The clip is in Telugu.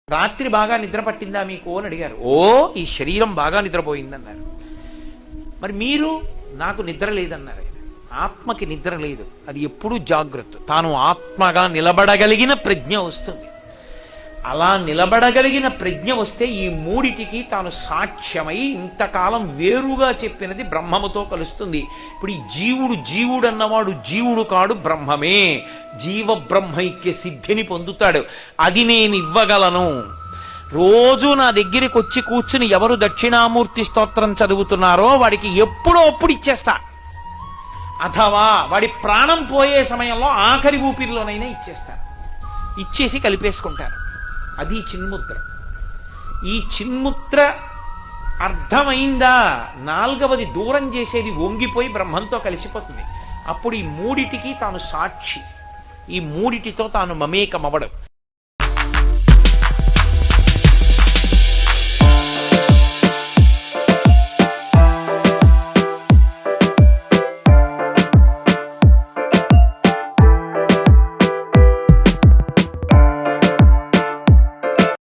రాత్రి బాగా నిద్ర పట్టిందా మీకు అని అడిగారు. ఓ, ఈ శరీరం బాగా నిద్రపోయిందన్నారు. మరి మీరు? నాకు నిద్ర లేదన్నారు. ఆత్మకి నిద్ర లేదు, అది ఎప్పుడూ జాగ్రత్త. తాను ఆత్మగా నిలబడగలిగిన ప్రజ్ఞ వస్తుంది. అలా నిలబడగలిగిన ప్రజ్ఞ వస్తే ఈ మూడిటికి తాను సాక్ష్యమై ఇంతకాలం వేరుగా చెప్పినది బ్రహ్మముతో కలుస్తుంది. ఇప్పుడు ఈ జీవుడు అన్నవాడు జీవుడు కాడు, బ్రహ్మమే. జీవ బ్రహ్మైక్య సిద్ధిని పొందుతాడు. అది నేను ఇవ్వగలను. రోజు నా దగ్గరికి వచ్చి కూర్చుని ఎవరు దక్షిణామూర్తి స్తోత్రం చదువుతున్నారో వాడికి ఎప్పుడో అప్పుడు ఇచ్చేస్తా. అథవా వాడి ప్రాణం పోయే సమయంలో ఆఖరి ఊపిరిలోనైనా ఇచ్చేస్తాను. ఇచ్చేసి కలిపేసుకుంటాను. అది చిన్ముద్ర. ఈ చిన్ముద్ర అర్థమైందా? నాలుగవది దూరం చేసేది వంగిపోయి బ్రహ్మంతో కలిసిపోతుంది. అప్పుడు ఈ మూడిటికి తాను సాక్షి. ఈ మూడిటితో తాను మమేకమవడం.